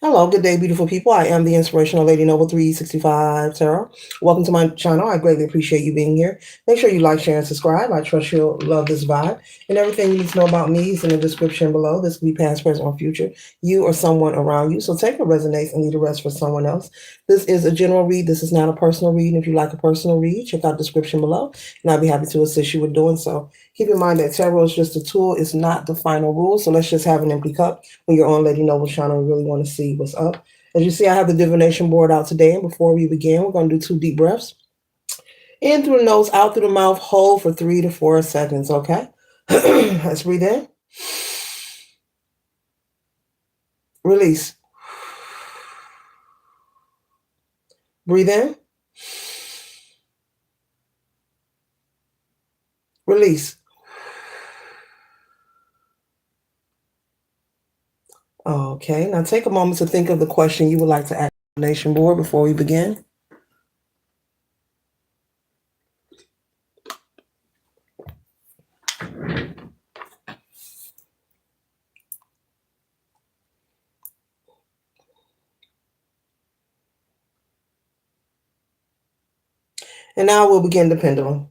Hello, good day, beautiful people. I am the Inspirational Lady Noble 365 Tarot. Welcome to my channel. I greatly appreciate you being here. Make sure you like, share, and subscribe. I trust you'll love this vibe. And everything you need to know about me is in the description below. This could be past, present, or future. You or someone around you. So take what resonates and leave the rest for someone else. This is a general read. This is not a personal read. And if you like a personal read, check out the description below. And I'll be happy to assist you with doing so. Keep in mind that tarot is just a tool. It's not the final rule. So let's just have an empty cup when you're on Lady Noble channel and really want to see what's up. As you see, I have the divination board out today. And before we begin, we're going to do 2 deep breaths. In through the nose, out through the mouth, hold for 3 to 4 seconds, okay? Let's breathe in. Release. Breathe in. Release. Okay, now take a moment to think of the question you would like to ask the divination board before we begin. And now we'll begin the pendulum.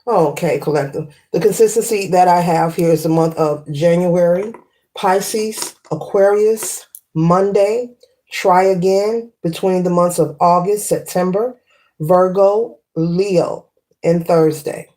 Okay, collective. The consistency that I have here is the month of January, Pisces, Aquarius, Monday, try again between the months of August, September, Virgo, Leo, and Thursday.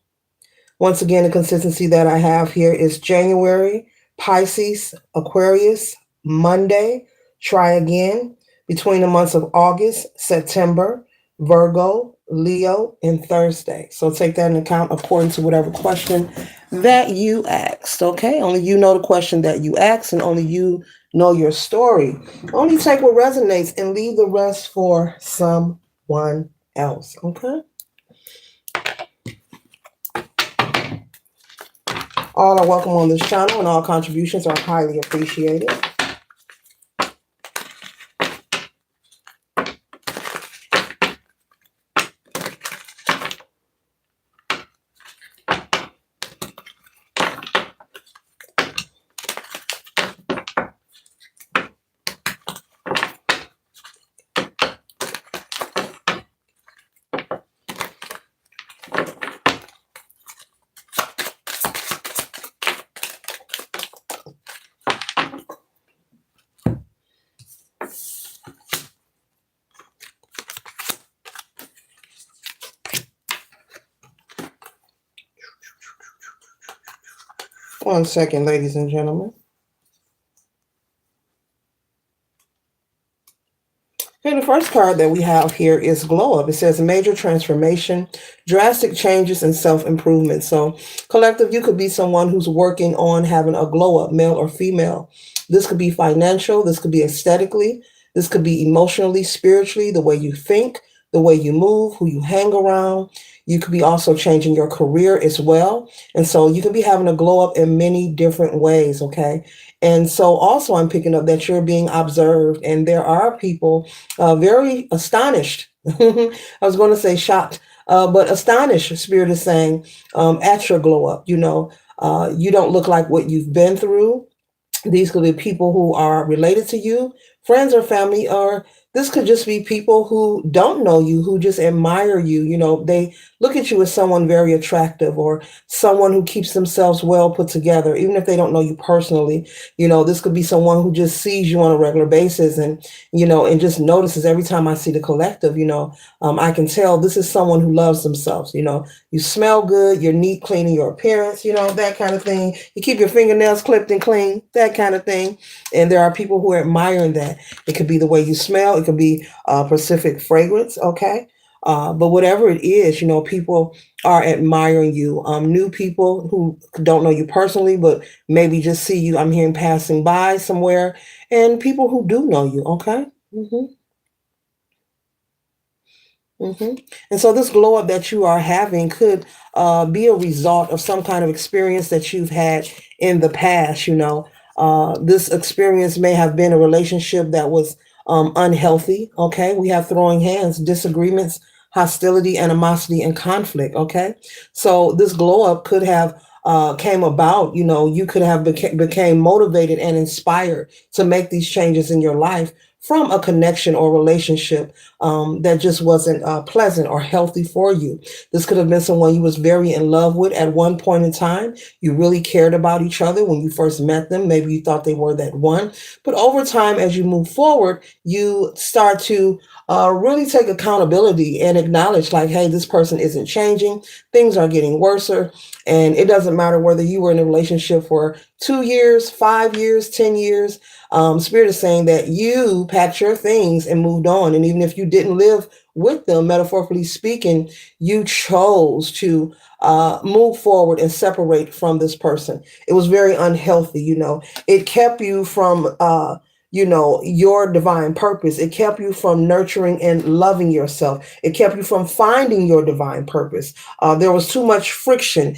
Once again, the consistency that I have here is January, Pisces, Aquarius, Monday, try again between the months of August, September, Virgo, Leo, and Thursday. So take that into account according to whatever question that you asked, okay? Only you know the question that you asked, and only you know your story. Only take what resonates and leave the rest for someone else, okay? All are welcome on this channel, and all contributions are highly appreciated. One second, ladies and gentlemen. Okay, the first card that we have here is Glow Up. It says major transformation, drastic changes, and self-improvement. So, collective, you could be someone who's working on having a glow up, male or female. This could be financial. This could be aesthetically. This could be emotionally, spiritually, the way you think, the way you move, who you hang around. You could be also changing your career as well. And so you could be having a glow up in many different ways, okay? And so also I'm picking up that you're being observed, and there are people very astonished. I was going to say shocked, but astonished, Spirit is saying, at your glow up. You know, you don't look like what you've been through. These could be people who are related to you, friends or family, or this could just be people who don't know you, who just admire you. You know, they look at you as someone very attractive, or someone who keeps themselves well put together, even if they don't know you personally. You know, this could be someone who just sees you on a regular basis, and, you know, and just notices every time I see the collective, you know, I can tell this is someone who loves themselves. You know, you smell good, you're neat, clean in your appearance, you know, that kind of thing. You keep your fingernails clipped and clean, that kind of thing. And there are people who are admiring that. It could be the way you smell. It could be specific fragrance, okay? But whatever it is, you know, people are admiring you. New people who don't know you personally, but maybe just see you, I'm hearing passing by somewhere, and people who do know you, okay? hmm And so this glow up that you are having could be a result of some kind of experience that you've had in the past. This experience may have been a relationship that was unhealthy. Okay, we have throwing hands, disagreements, hostility, animosity, and conflict. Okay, so this glow up could have came about. You could have became motivated and inspired to make these changes in your life from a connection or relationship that just wasn't pleasant or healthy for you. This could have been someone you was very in love with at one point in time. You really cared about each other when you first met them. Maybe you thought they were that one. But over time, as you move forward, you start to really take accountability and acknowledge, like, hey, this person isn't changing. Things are getting worse. And it doesn't matter whether you were in a relationship for 2 years, 5 years, 10 years. Spirit is saying that you packed your things and moved on. And even if you didn't live with them, metaphorically speaking, you chose to move forward and separate from this person. It was very unhealthy. It kept you from, your divine purpose. It kept you from nurturing and loving yourself. It kept you from finding your divine purpose. There was too much friction,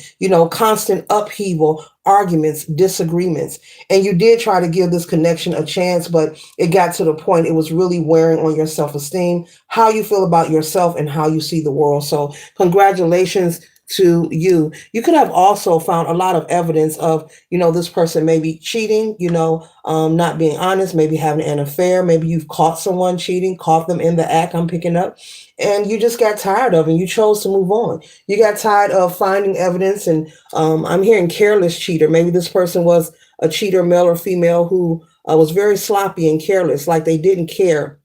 constant upheaval, arguments, disagreements. And you did try to give this connection a chance, but it got to the point it was really wearing on your self esteem, how you feel about yourself, and how you see the world. So, congratulations to you. You could have also found a lot of evidence of, this person maybe cheating, not being honest, maybe having an affair. Maybe you've caught someone cheating, caught them in the act, I'm picking up, and you just got tired of it and you chose to move on. You got tired of finding evidence, and I'm hearing careless cheater. Maybe this person was a cheater, male or female, who was very sloppy and careless, like they didn't care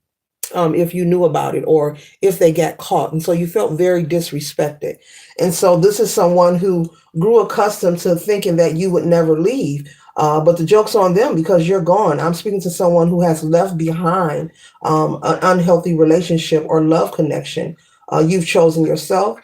if you knew about it or if they got caught. And so you felt very disrespected. And so this is someone who grew accustomed to thinking that you would never leave. But the joke's on them because you're gone. I'm speaking to someone who has left behind an unhealthy relationship or love connection. You've chosen yourself.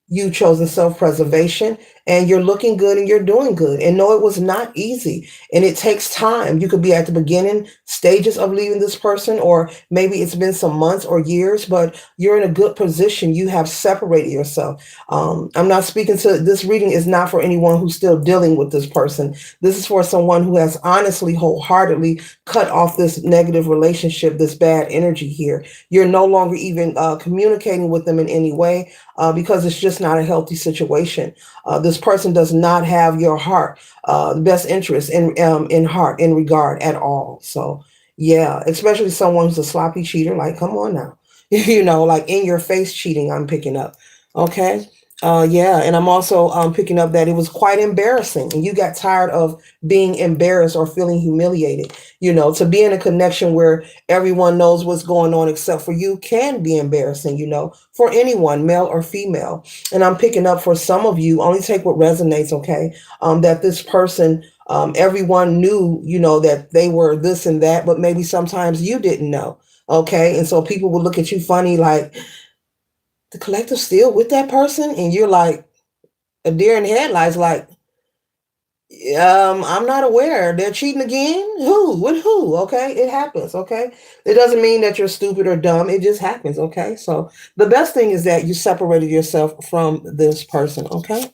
You've chosen self-preservation, and you're looking good and you're doing good. And no, it was not easy, and it takes time. You could be at the beginning stages of leaving this person, or maybe it's been some months or years, but you're in a good position. You have separated yourself. I'm not speaking to, this reading is not for anyone who's still dealing with this person. This is for someone who has honestly, wholeheartedly cut off this negative relationship, this bad energy here. You're no longer even communicating with them in any way because it's just not a healthy situation. This person does not have your heart, the best interest in heart, in regard at all. So yeah, especially someone who's a sloppy cheater. Like, come on now, like in your face cheating. I'm picking up. Okay. Yeah, and I'm also picking up that it was quite embarrassing, and you got tired of being embarrassed or feeling humiliated. To be in a connection where everyone knows what's going on except for you can be embarrassing. For anyone, male or female. And I'm picking up for some of you. Only take what resonates. Okay, that this person, everyone knew, that they were this and that, but maybe sometimes you didn't know. Okay, and so people would look at you funny, like, the collective still with that person, and you're like a deer in headlights, like, I'm not aware. They're cheating again. Who? With who? Okay, it happens. Okay, it doesn't mean that you're stupid or dumb. It just happens. Okay, so the best thing is that you separated yourself from this person. Okay.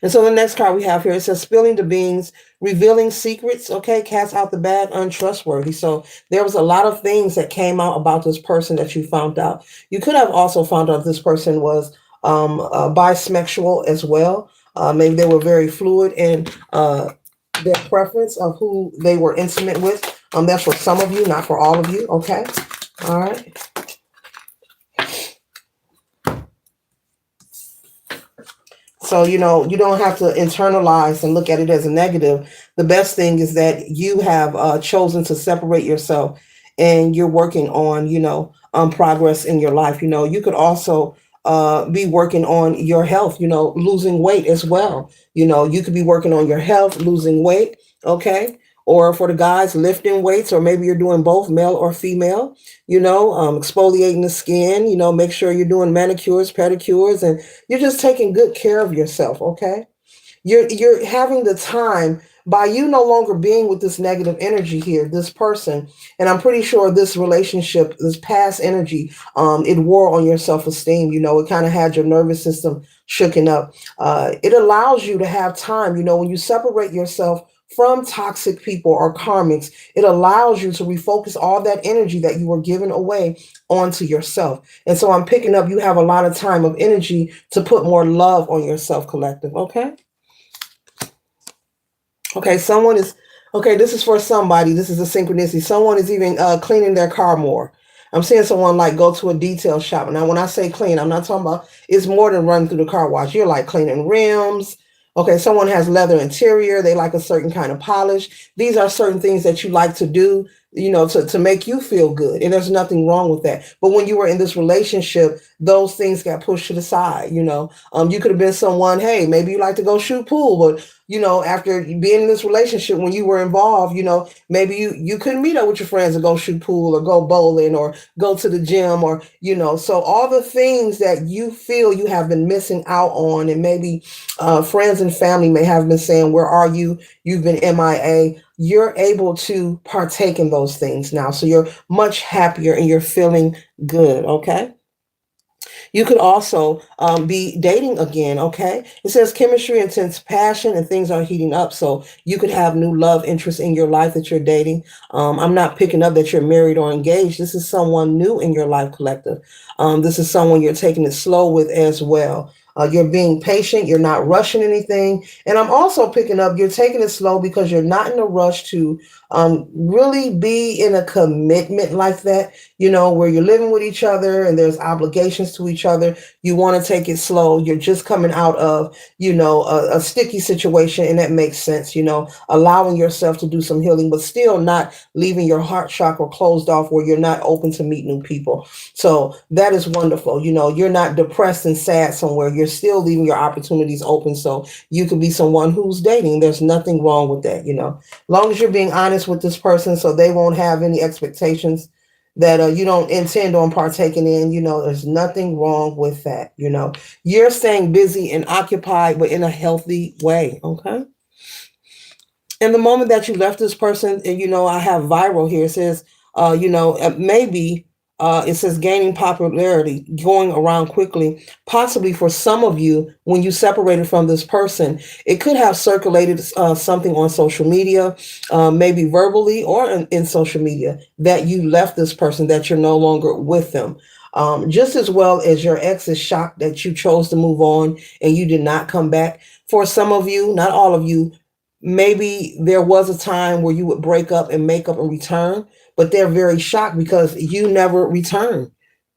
And so the next card we have here, it says spilling the beans, revealing secrets. Okay, cast out the bag, untrustworthy. So there was a lot of things that came out about this person that you found out. You could have also found out this person was bisexual as well. Maybe they were very fluid in their preference of who they were intimate with. That's for some of you, not for all of you. Okay. All right. So, you don't have to internalize and look at it as a negative. The best thing is that you have chosen to separate yourself, and you're working on, progress in your life. You could also be working on your health, losing weight as well. You could be working on your health, losing weight. Okay. Or for the guys, lifting weights, or maybe you're doing both, male or female, exfoliating the skin, make sure you're doing manicures, pedicures, and you're just taking good care of yourself. Okay. You're having the time, by you no longer being with this negative energy here, this person, and I'm pretty sure this relationship, this past energy, it wore on your self-esteem. It kind of had your nervous system shooken up. It allows you to have time. When you separate yourself from toxic people or karmics, it allows you to refocus all that energy that you were giving away onto yourself. And so I'm picking up, you have a lot of time of energy to put more love on yourself, collective. Okay. Okay, this is for somebody. This is a synchronicity. Someone is even cleaning their car more. I'm seeing someone like go to a detail shop. Now, when I say clean, I'm not talking about, it's more than running through the car wash. You're like cleaning rims. Okay, someone has leather interior. They like a certain kind of polish. These are certain things that you like to do, to make you feel good. And there's nothing wrong with that. But when you were in this relationship, those things got pushed to the side. You could have been someone, hey, maybe you like to go shoot pool, but after being in this relationship, when you were involved, maybe you couldn't meet up with your friends and go shoot pool or go bowling or go to the gym so all the things that you feel you have been missing out on, and maybe friends and family may have been saying, where are you? You've been MIA. You're able to partake in those things now. So you're much happier and you're feeling good. Okay. You could also be dating again, okay? It says chemistry, intense passion, and things are heating up. So you could have new love interests in your life that you're dating. I'm not picking up that you're married or engaged. This is someone new in your life, collective. This is someone you're taking it slow with as well. You're being patient. You're not rushing anything. And I'm also picking up, you're taking it slow because you're not in a rush to really be in a commitment like that, where you're living with each other and there's obligations to each other. You want to take it slow. You're just coming out of, a sticky situation, and that makes sense, allowing yourself to do some healing, but still not leaving your heart chakra closed off where you're not open to meet new people. So that is wonderful. You're not depressed and sad somewhere. You're still leaving your opportunities open. So you could be someone who's dating. There's nothing wrong with that, as long as you're being honest with this person, so they won't have any expectations that you don't intend on partaking in. There's nothing wrong with that. You're staying busy and occupied, but in a healthy way. Okay. And the moment that you left this person, and I have viral here, it says, maybe it says gaining popularity, going around quickly, possibly for some of you, when you separated from this person, it could have circulated something on social media, maybe verbally or in social media, that you left this person, that you're no longer with them. Just as well as your ex is shocked that you chose to move on and you did not come back. For some of you, not all of you, maybe there was a time where you would break up and make up and return, but they're very shocked because you never returned.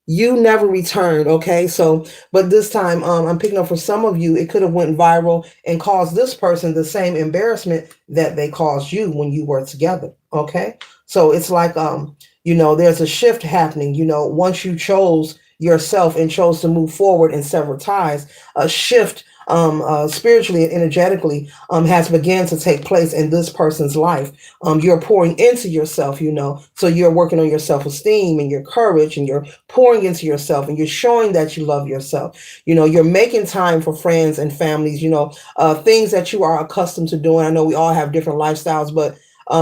You never returned. Okay. So, but this time, I'm picking up for some of you, it could have went viral and caused this person the same embarrassment that they caused you when you were together. Okay. So it's like, there's a shift happening, once you chose yourself and chose to move forward and sever ties, a shift spiritually and energetically has began to take place in this person's life. You're pouring into yourself, so you're working on your self-esteem and your courage, and you're pouring into yourself, and you're showing that you love yourself. You're making time for friends and families, things that you are accustomed to doing. I know we all have different lifestyles, but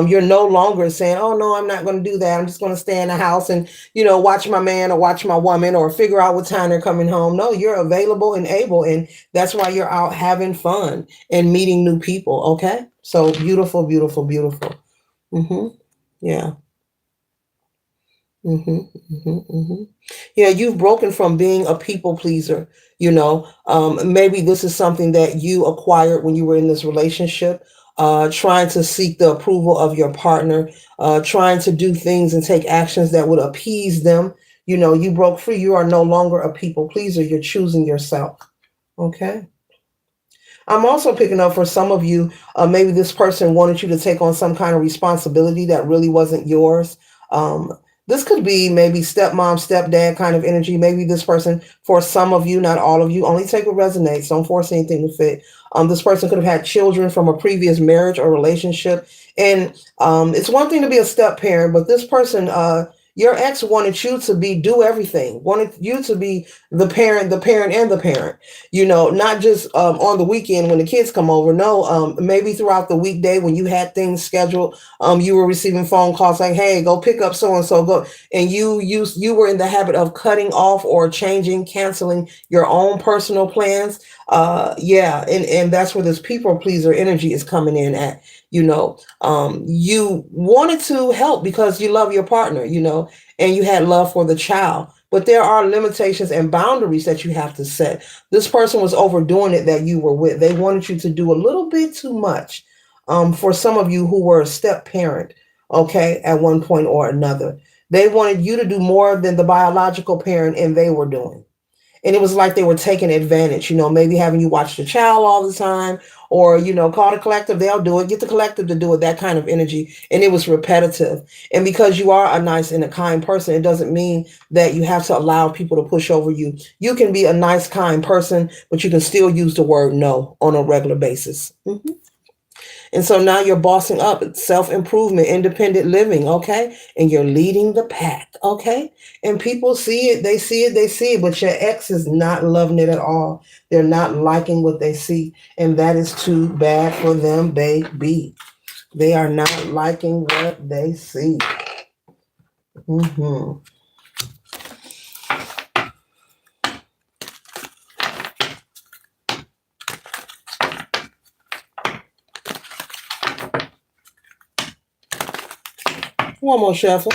you're no longer saying, oh, no, I'm not going to do that. I'm just going to stay in the house and, watch my man or watch my woman or figure out what time they're coming home. No, you're available and able. And that's why you're out having fun and meeting new people. Okay. So beautiful, beautiful, beautiful. Yeah. Yeah, you've broken from being a people pleaser. Maybe this is something that you acquired when you were in this relationship, trying to seek the approval of your partner, trying to do things and take actions that would appease them. You broke free. You are no longer a people pleaser. You're choosing yourself. Okay. I'm also picking up for some of you, maybe this person wanted you to take on some kind of responsibility that really wasn't yours. This could be maybe stepmom, stepdad kind of energy. Maybe this person, for some of you, not all of you, only take what resonates. Don't force anything to fit. This person could have had children from a previous marriage or relationship. And it's one thing to be a step parent, but this person, Your ex wanted you to do everything, wanted you to be the parent and the parent, not just on the weekend when the kids come over. No, maybe throughout the weekday when you had things scheduled, you were receiving phone calls like, hey, go pick up so and so, go. And you were in the habit of cutting off or changing, canceling your own personal plans. Yeah, and that's where this people pleaser energy is coming in at. You wanted to help because you love your partner, and you had love for the child. But there are limitations and boundaries that you have to set. This person was overdoing it that you were with. They wanted you to do a little bit too much. For some of you who were a step parent, okay, at one point or another, they wanted you to do more than the biological parent and they were doing. And it was like they were taking advantage, maybe having you watch the child all the time, or call the collective, they'll do it, get the collective to do it, that kind of energy. And it was repetitive. And because you are a nice and a kind person, it doesn't mean that you have to allow people to push over you. You can be a nice, kind person, but you can still use the word no on a regular basis. And so now you're bossing up, self improvement, independent living, okay? And you're leading the pack, okay? And people see it, they see it, they see it, but your ex is not loving it at all. They're not liking what they see. And that is too bad for them, baby. They are not liking what they see. Mm-hmm. One more shuffle.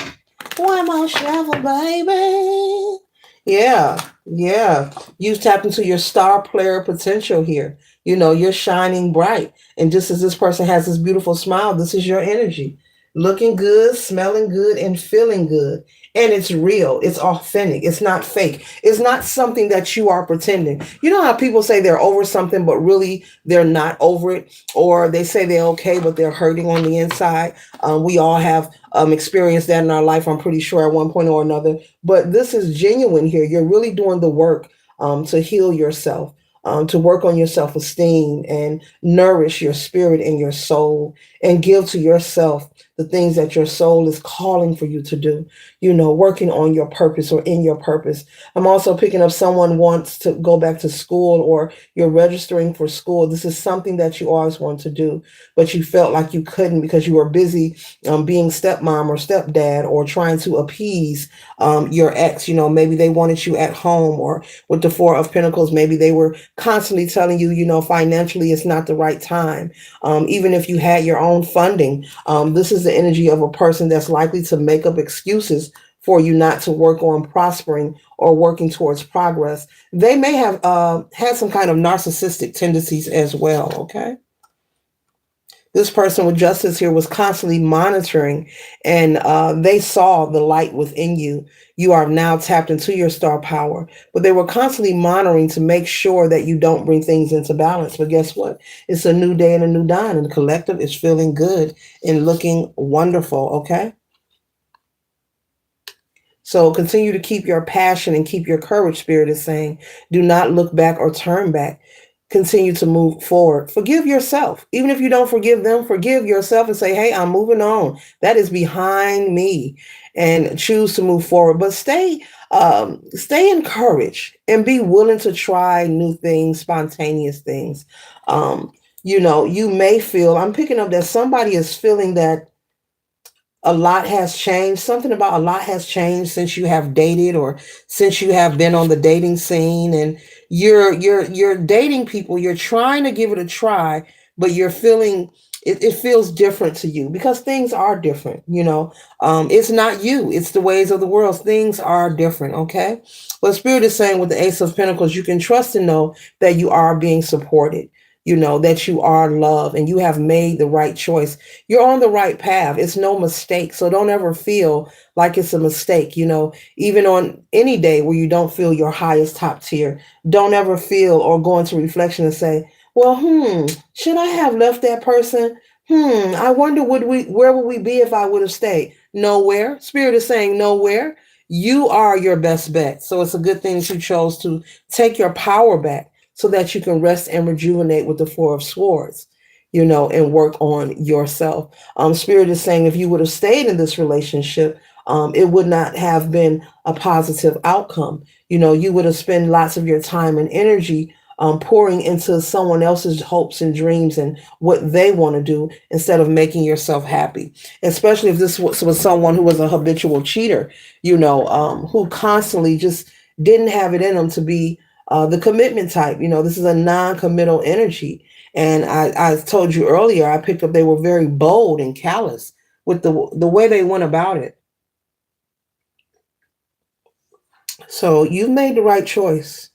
One more shuffle, baby. Yeah, yeah. You tap into your star player potential here. You're shining bright. And just as this person has this beautiful smile, this is your energy. Looking good, smelling good, and feeling good. And it's real. It's authentic. It's not fake. It's not something that you are pretending. You know how people say they're over something, but really they're not over it? Or they say they're okay, but they're hurting on the inside. We all have experienced that in our life, I'm pretty sure, at one point or another. But this is genuine here. You're really doing the work to heal yourself, to work on your self esteem and nourish your spirit and your soul, and give to yourself the things that your soul is calling for you to do, working on your purpose or in your purpose. I'm also picking up someone wants to go back to school, or you're registering for school. This is something that you always want to do, but you felt like you couldn't because you were busy being stepmom or stepdad, or trying to appease your ex. Maybe they wanted you at home, or with the Four of Pentacles, maybe they were constantly telling you, financially it's not the right time. Even if you had your own funding, this is the energy of a person that's likely to make up excuses for you not to work on prospering or working towards progress. They may have had some kind of narcissistic tendencies as well, okay? This person with justice here was constantly monitoring, and they saw the light within you. You are now tapped into your star power, but they were constantly monitoring to make sure that you don't bring things into balance. But guess what? It's a new day and a new dawn, and the collective is feeling good and looking wonderful, okay? So continue to keep your passion and keep your courage, Spirit is saying. Do not look back or turn back. Continue to move forward. Forgive yourself. Even if you don't forgive them, forgive yourself and say, hey, I'm moving on. That is behind me. And choose to move forward. But stay encouraged and be willing to try new things, spontaneous things. You may feel, I'm picking up that somebody is feeling that a lot has changed. Something about a lot has changed since you have dated, or since you have been on the dating scene, and you're dating people. You're trying to give it a try, but you're feeling it feels different to you because things are different. It's not you. It's the ways of the world. Things are different. Okay. But Spirit is saying with the Ace of Pentacles, you can trust and know that you are being supported. That you are loved and you have made the right choice. You're on the right path. It's no mistake. So don't ever feel like it's a mistake. Even on any day where you don't feel your highest top tier, don't ever feel or go into reflection and say, well, should I have left that person? I wonder where would we be if I would have stayed? Nowhere. Spirit is saying nowhere. You are your best bet. So it's a good thing that you chose to take your power back, so that you can rest and rejuvenate with the Four of Swords, and work on yourself. Spirit is saying if you would have stayed in this relationship, it would not have been a positive outcome. You would have spent lots of your time and energy pouring into someone else's hopes and dreams and what they want to do instead of making yourself happy. Especially if this was someone who was a habitual cheater, who constantly just didn't have it in them to be the commitment type. This is a non-committal energy. And I told you earlier, I picked up they were very bold and callous with the way they went about it. So you've made the right choice.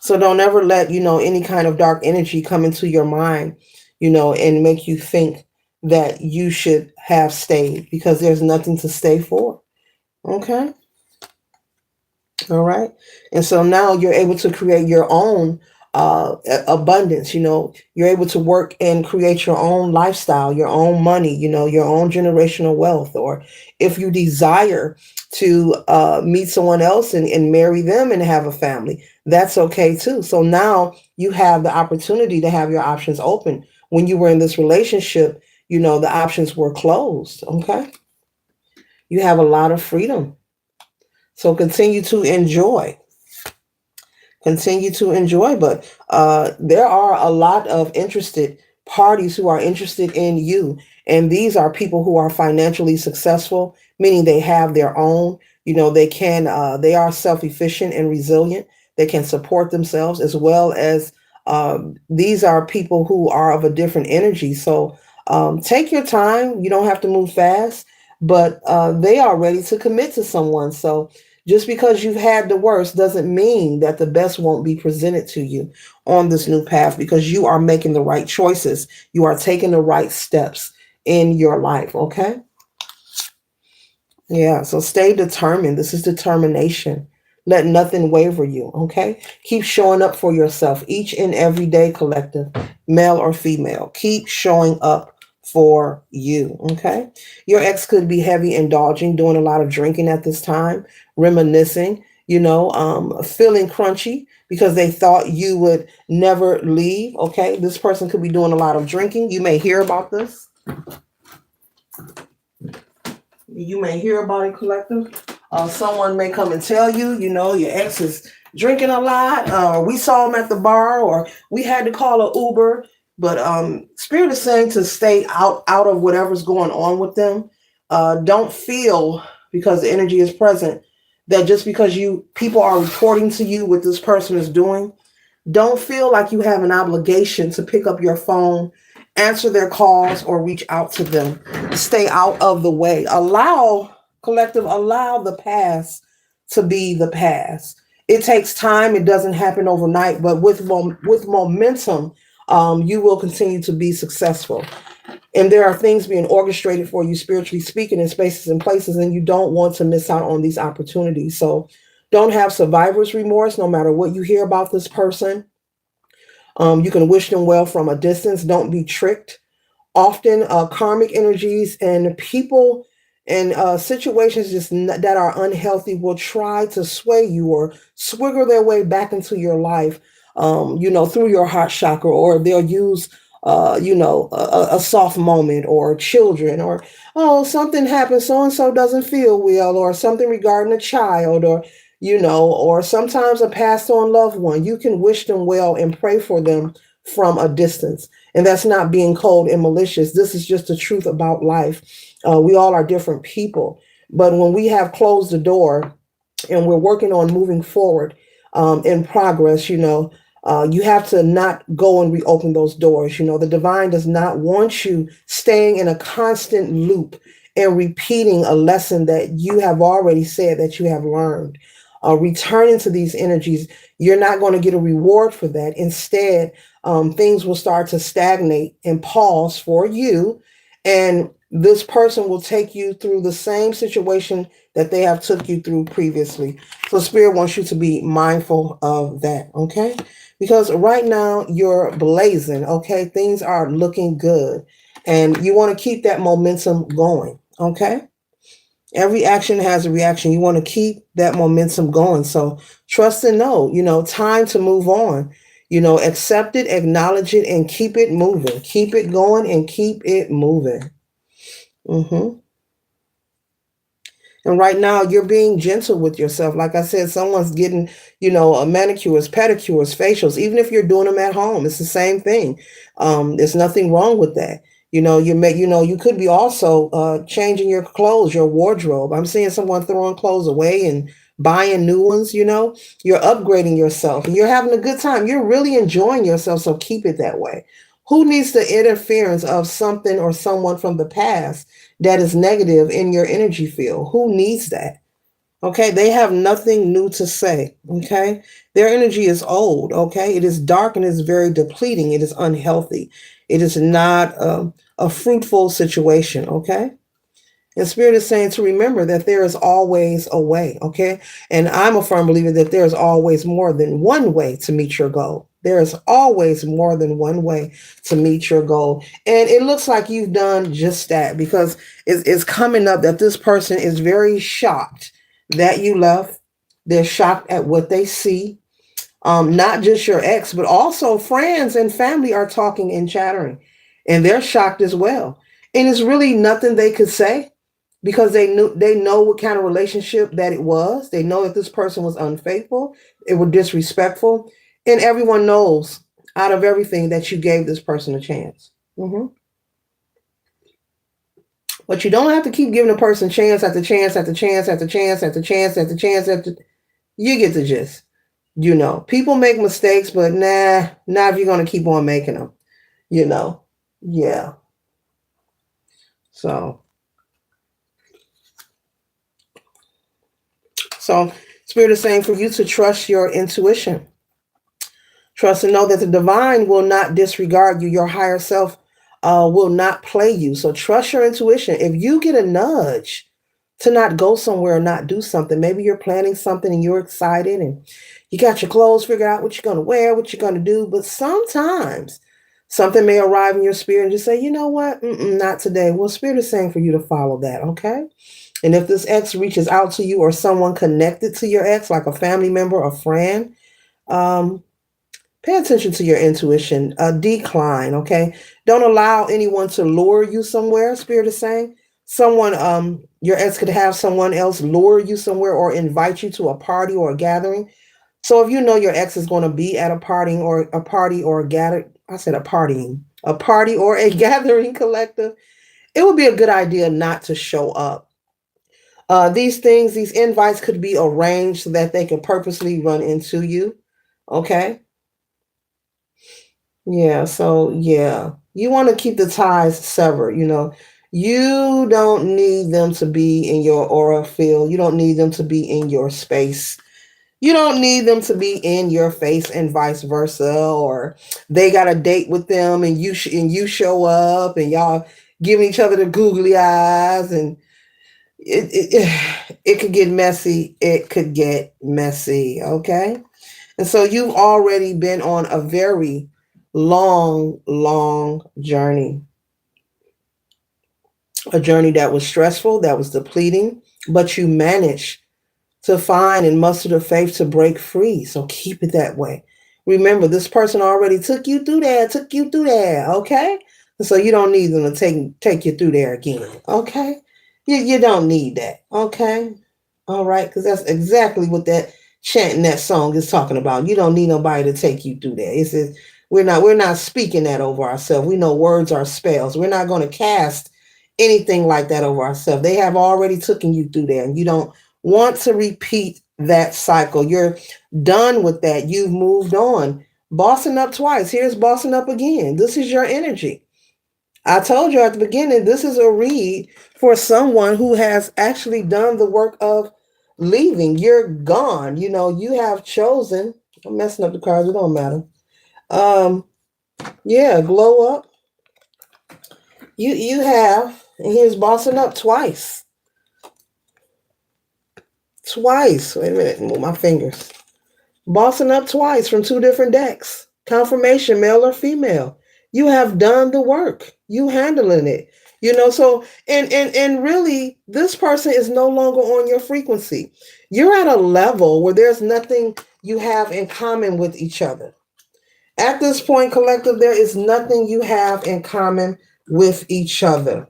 So don't ever let, any kind of dark energy come into your mind, and make you think that you should have stayed because there's nothing to stay for. Okay. All right. And so now you're able to create your own abundance. You're able to work and create your own lifestyle, your own money, your own generational wealth. Or if you desire to meet someone else and marry them and have a family, that's okay too. So now you have the opportunity to have your options open. When you were in this relationship, the options were closed. Okay. You have a lot of freedom. So continue to enjoy, but there are a lot of interested parties who are interested in you, and these are people who are financially successful, meaning they have their own, they are self-efficient and resilient. They can support themselves, as well as these are people who are of a different energy. So take your time. You don't have to move fast, but they are ready to commit to someone. So just because you've had the worst doesn't mean that the best won't be presented to you on this new path, because you are making the right choices. You are taking the right steps in your life. Okay. Yeah. So stay determined. This is determination. Let nothing waver you. Okay. Keep showing up for yourself each and every day, collective, male or female. Keep showing up for you. Okay. Your ex could be heavy indulging, doing a lot of drinking at this time, reminiscing, feeling crunchy because they thought you would never leave. Okay. This person could be doing a lot of drinking. You may hear about this. You may hear about it, collective. Someone may come and tell you, your ex is drinking a lot, or we saw him at the bar, or we had to call an Uber. But Spirit is saying to stay out of whatever's going on with them. Don't feel, because the energy is present, that just because people are reporting to you what this person is doing, don't feel like you have an obligation to pick up your phone, answer their calls, or reach out to them. Stay out of the way. Allow the past to be the past. It takes time. It doesn't happen overnight, but with momentum, you will continue to be successful. And there are things being orchestrated for you, spiritually speaking, in spaces and places, and you don't want to miss out on these opportunities. So don't have survivor's remorse no matter what you hear about this person. You can wish them well from a distance. Don't be tricked. Often, karmic energies and people and situations that are unhealthy will try to sway you or swiggle their way back into your life, through your heart chakra, or they'll use, a soft moment, or children, or, oh, something happened, so and so doesn't feel well, or something regarding a child, or sometimes a passed on loved one. You can wish them well and pray for them from a distance. And that's not being cold and malicious. This is just the truth about life. We all are different people. But when we have closed the door and we're working on moving forward in progress, you have to not go and reopen those doors. The divine does not want you staying in a constant loop and repeating a lesson that you have already said that you have learned. Returning to these energies, you're not going to get a reward for that. Instead, things will start to stagnate and pause for you, and this person will take you through the same situation that they have took you through previously. So Spirit wants you to be mindful of that, okay? Because right now you're blazing, okay? Things are looking good, and you want to keep that momentum going, okay? Every action has a reaction. You want to keep that momentum going. So trust and know, time to move on. Accept it, acknowledge it, and keep it moving. Keep it going and keep it moving. hmm And right now, you're being gentle with yourself. Like I said, someone's getting, a manicures, pedicures, facials. Even if you're doing them at home, it's the same thing. There's nothing wrong with that. You could be also changing your clothes, your wardrobe. I'm seeing someone throwing clothes away and buying new ones. You're upgrading yourself and you're having a good time. You're really enjoying yourself. So keep it that way. Who needs the interference of something or someone from the past that is negative in your energy field? Who needs that? Okay, they have nothing new to say. Okay, their energy is old. Okay, it is dark and it's very depleting. It is unhealthy. It is not a fruitful situation. Okay, and Spirit is saying to remember that there is always a way, okay? And I'm a firm believer that there is always more than one way to meet your goal. There is always more than one way to meet your goal. And it looks like you've done just that because it's coming up that this person is very shocked that you left. They're shocked at what they see. Not just your ex, but also friends and family are talking and chattering, and they're shocked as well. And it's really nothing they could say because they know what kind of relationship that it was. They know that this person was unfaithful, it was disrespectful, and everyone knows out of everything that you gave this person a chance. hmm But you don't have to keep giving a person chance after chance after chance after chance after chance after chance after. You get the gist. People make mistakes, but not if you're gonna keep on making them. You know, yeah. So, so Spirit is saying for you to trust your intuition. Trust and know that the divine will not disregard you. Your higher self will not play you. So trust your intuition. If you get a nudge to not go somewhere or not do something, maybe you're planning something and you're excited and you got your clothes figured out, what you're going to wear, what you're going to do. But sometimes something may arrive in your spirit and just say, you know what? Not today. Well, Spirit is saying for you to follow that. Okay. And if this ex reaches out to you or someone connected to your ex, like a family member or friend, um, pay attention to your intuition. Decline, okay? Don't allow anyone to lure you somewhere, Spirit is saying. Your ex could have someone else lure you somewhere or invite you to a party or a gathering. So if you know your ex is going to be at a party or a gather, I said a party or a gathering collective, it would be a good idea not to show up. These invites could be arranged so that they can purposely run into you. Okay. Yeah, so yeah, you want to keep the ties severed, You don't need them to be in your aura field. You don't need them to be in your space. You don't need them to be in your face and vice versa, or they got a date with them and you show up and y'all giving each other the googly eyes and it could get messy. It could get messy, okay? And so you've already been on a very long, long journey, a journey that was stressful, that was depleting, but you managed to find and muster the faith to break free. So keep it that way. Remember, this person already took you through there, okay? And so you don't need them to take you through there again, okay? You don't need that, okay? All right, because that's exactly what that chanting that song is talking about. You don't need nobody to take you through that. It's just, we're not speaking that over ourselves. We know words are spells. We're not going to cast anything like that over ourselves. They have already taken you through there, and you don't want to repeat that cycle. You're done with that. You've moved on. Bossing up twice. Here's bossing up again. This is your energy. I told you at the beginning, this is a read for someone who has actually done the work of leaving. You're gone. You have chosen. I'm messing up the cards. It don't matter. Um, yeah, glow up. You have, and here's bossing up twice. Twice. Wait a minute. Move my fingers. Bossing up twice from two different decks. Confirmation, male or female. You have done the work. You handling it. So and really this person is no longer on your frequency. You're at a level where there's nothing you have in common with each other. At this point, collective, there is nothing you have in common with each other.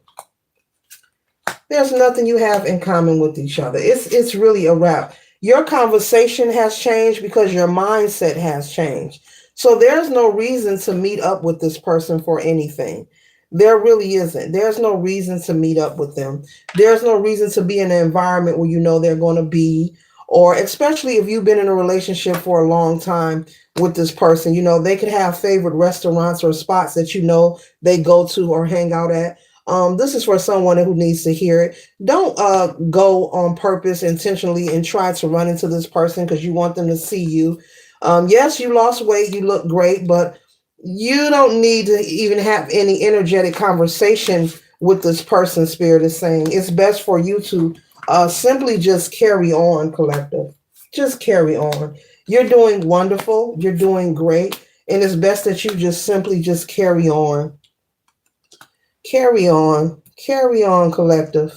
There's nothing you have in common with each other. It's really a wrap. Your conversation has changed because your mindset has changed. So there's no reason to meet up with this person for anything. There really isn't. There's no reason to meet up with them. There's no reason to be in an environment where you know they're going to be, or especially if you've been in a relationship for a long time with this person, you know, they could have favorite restaurants or spots that you know they go to or hang out at. This is for someone who needs to hear it. Don't go on purpose intentionally and try to run into this person because you want them to see you. Yes, you lost weight, you look great, but you don't need to even have any energetic conversation with this person. Spirit is saying it's best for you to simply just carry on, collective. Just carry on. You're doing wonderful. You're doing great. And it's best that you just simply just carry on. Carry on. Carry on, collective.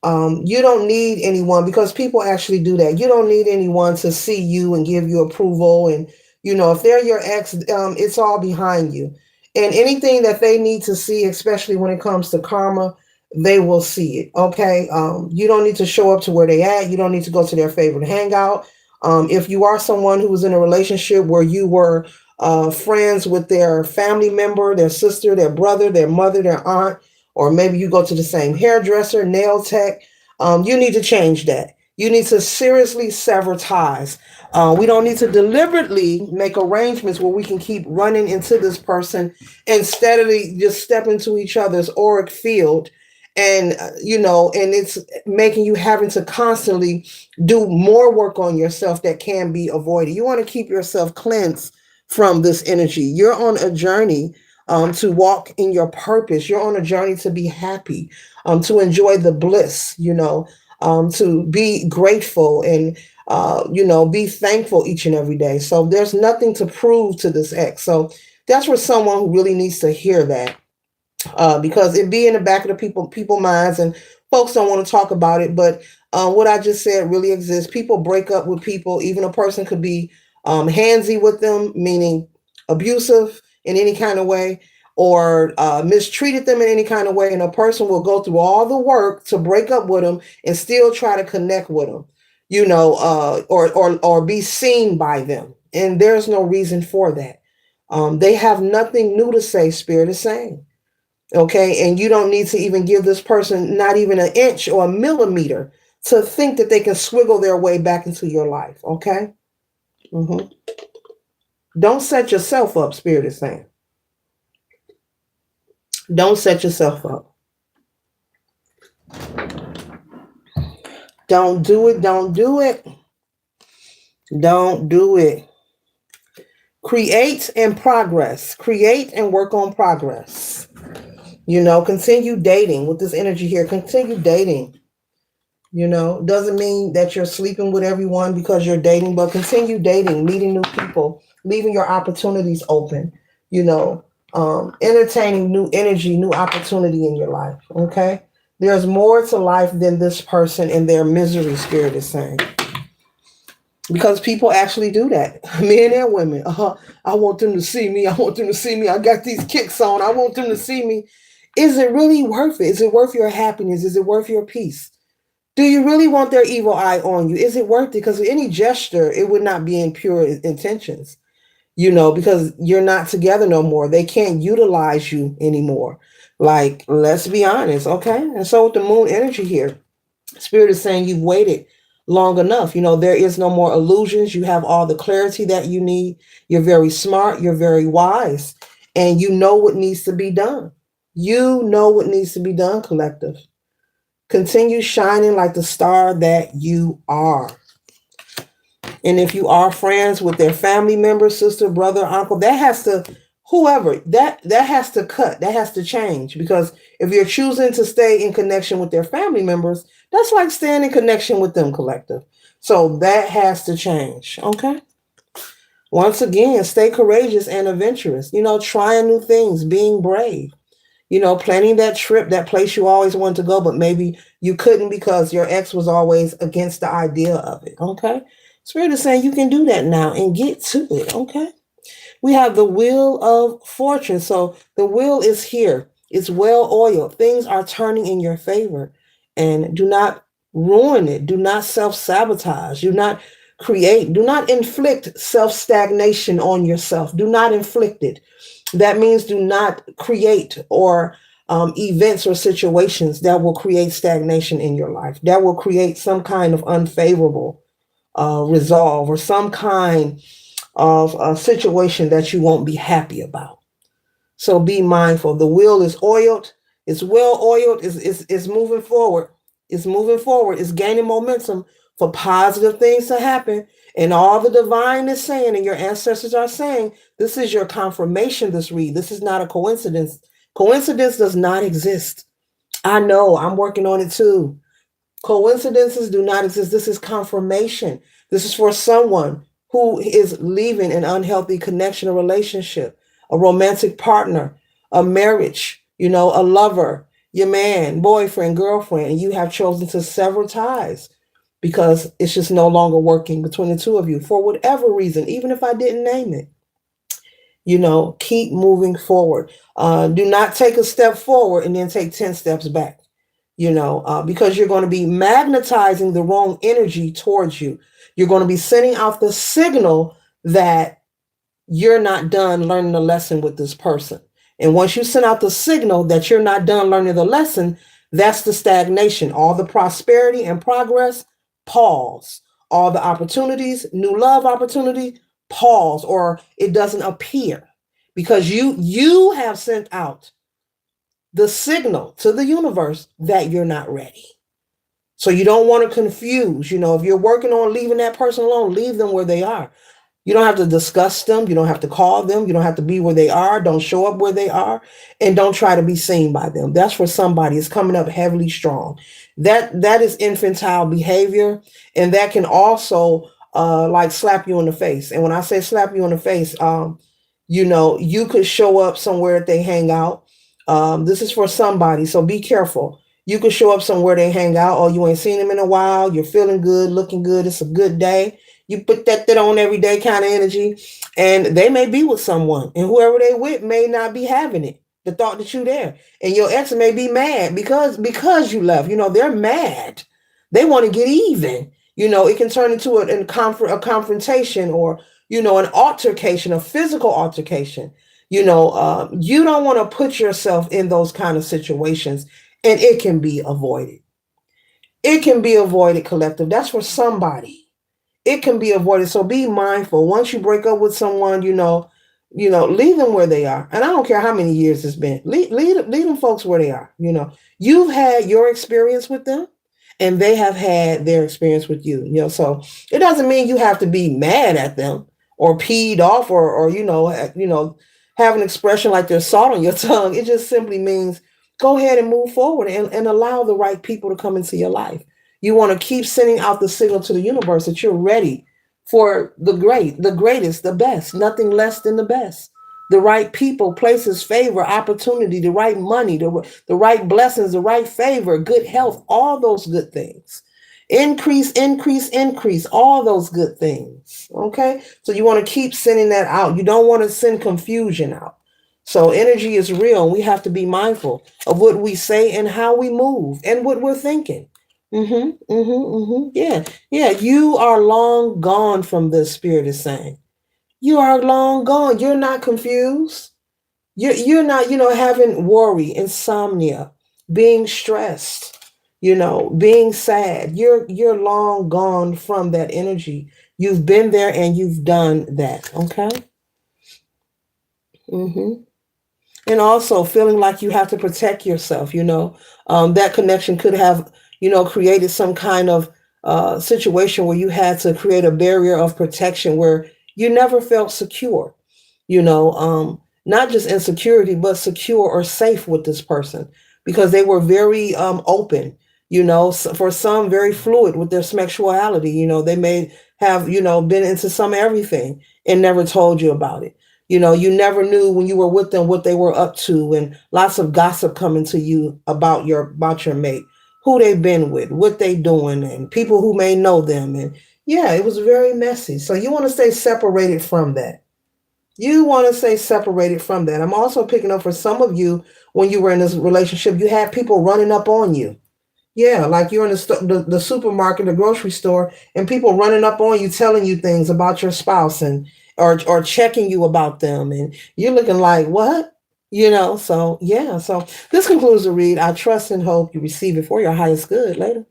You don't need anyone because people actually do that. You don't need anyone to see you and give you approval. And, you know, if they're your ex, it's all behind you. And anything that they need to see, especially when it comes to karma, they will see it. Okay. You don't need to show up to where they at. You don't need to go to their favorite hangout. If you are someone who was in a relationship where you were friends with their family member, their sister, their brother, their mother, their aunt, or maybe you go to the same hairdresser, nail tech, you need to change that. You need to seriously sever ties. We don't need to deliberately make arrangements where we can keep running into this person and steadily just step into each other's auric field. And, you know, and it's making you having to constantly do more work on yourself that can be avoided. You want to keep yourself cleansed from this energy. You're on a journey to walk in your purpose. You're on a journey to be happy, to enjoy the bliss, you know, to be grateful and, you know, be thankful each and every day. So there's nothing to prove to this ex. So that's for someone who really needs to hear that, because it be in the back of the people minds, and folks don't want to talk about it. But what I just said really exists. People break up with people. Even a person could be handsy with them, meaning abusive in any kind of way, or mistreated them in any kind of way, and a person will go through all the work to break up with them and still try to connect with them, you know, or be seen by them. And there's no reason for that. They have nothing new to say. Spirit is saying. Okay. And you don't need to even give this person not even an inch or a millimeter to think that they can swiggle their way back into your life. Okay. hmm Don't set yourself up, Spirit is saying. Don't set yourself up. Don't do it. Don't do it. Don't do it. Create and progress. Create and work on progress. You know, continue dating with this energy here. Continue dating. You know, doesn't mean that you're sleeping with everyone because you're dating, but continue dating, meeting new people, leaving your opportunities open, you know, entertaining new energy, new opportunity in your life. Okay. There's more to life than this person and their misery. Spirit is saying. Because people actually do that, men and women. I want them to see me. I want them to see me. I got these kicks on. I want them to see me. Is it really worth it? Is it worth your happiness? Is it worth your peace? Do you really want their evil eye on you? Is it worth it? Because any gesture, it would not be in pure intentions, you know, because you're not together no more. They can't utilize you anymore. Like, let's be honest, okay? And so with the moon energy here, Spirit is saying you've waited long enough. You know, there is no more illusions. You have all the clarity that you need. You're very smart. You're very wise. And you know what needs to be done. You know what needs to be done, collective. Continue shining like the star that you are. And if you are friends with their family member, sister, brother, uncle, that has to, whoever, that has to cut, that has to change. Because if you're choosing to stay in connection with their family members, that's like staying in connection with them, collective. So that has to change. Okay. Once again, stay courageous and adventurous. You know, trying new things, being brave. You know, planning that trip, that place you always wanted to go, but maybe you couldn't because your ex was always against the idea of it. Okay. Spirit is saying you can do that now and get to it. Okay. We have the wheel of fortune. So the wheel is here. It's well oiled. Things are turning in your favor. And do not ruin it. Do not self sabotage. Do not inflict self stagnation on yourself. Do not inflict it. That means do not create or events or situations that will create stagnation in your life, that will create some kind of unfavorable resolve or some kind of a situation that you won't be happy about. So be mindful. The wheel is oiled. It's well oiled. It's moving forward. It's moving forward. It's gaining momentum for positive things to happen. And all the divine is saying, and your ancestors are saying, this is your confirmation, this read. This is not a coincidence. Coincidence does not exist. I know. I'm working on it too. Coincidences do not exist. This is confirmation. This is for someone who is leaving an unhealthy connection, a relationship, a romantic partner, a marriage, a lover, your man, boyfriend, girlfriend, and you have chosen to sever ties because it's just no longer working between the two of you for whatever reason, even if I didn't name it. Keep moving forward. Do not take a step forward and then take 10 steps back, because you're going to be magnetizing the wrong energy towards you. You're going to be sending out the signal that you're not done learning the lesson with this person. And once you send out the signal that you're not done learning the lesson, that's the stagnation. All the prosperity and progress, pause. All the opportunities, new love opportunity, pause, or it doesn't appear because you have sent out the signal to the universe that you're not ready. So you don't want to confuse, if you're working on leaving that person alone, leave them where they are. You don't have to discuss them. You don't have to call them. You don't have to be where they are. Don't show up where they are, and don't try to be seen by them. That's for somebody. It's coming up heavily strong. That is infantile behavior, and that can also like slap you in the face. And when I say slap you in the face, you could show up somewhere that they hang out. This is for somebody, so be careful. You could show up somewhere they hang out, or you ain't seen them in a while. You're feeling good, looking good. It's a good day. You put that on every day kind of energy, and they may be with someone, and whoever they with may not be having it. The thought that you there, and your ex may be mad because you left. They're mad. They want to get even. It can turn into a confrontation or an altercation, a physical altercation. You don't want to put yourself in those kind of situations, and it can be avoided. It can be avoided, collective. That's for somebody. It can be avoided. So be mindful. Once you break up with someone, leave them where they are. And I don't care how many years it's been. Leave them folks where they are. You've had your experience with them, and they have had their experience with you. So it doesn't mean you have to be mad at them or peed off or have an expression like there's salt on your tongue. It just simply means go ahead and move forward and allow the right people to come into your life. You want to keep sending out the signal to the universe that you're ready for the greatest, the best, nothing less than the best. The right people, places, favor, opportunity, the right money, the right blessings, the right favor, good health, all those good things. Increase, increase, increase, all those good things. Okay? So you want to keep sending that out. You don't want to send confusion out. So energy is real, and we have to be mindful of what we say and how we move and what we're thinking. Yeah, yeah. You are long gone from this, spirit is saying. You are long gone. You're not confused. You're not, having worry, insomnia, being stressed, being sad. You're long gone from that energy. You've been there and you've done that. Okay. And also feeling like you have to protect yourself. That connection could have created some kind of situation where you had to create a barrier of protection where you never felt secure, not just insecurity, but secure or safe with this person because they were very open, for some very fluid with their sexuality. They may have, been into some everything and never told you about it. You never knew when you were with them what they were up to, and lots of gossip coming to you about your mate, who they've been with, what they doing, and people who may know them. And yeah, it was very messy. So you want to stay separated from that. You want to stay separated from that. I'm also picking up for some of you when you were in this relationship, you had people running up on you. Yeah, like you're in the supermarket, the grocery store, and people running up on you, telling you things about your spouse and or checking you about them, and you're looking like what? So yeah. So this concludes the read. I trust and hope you receive it for your highest good later.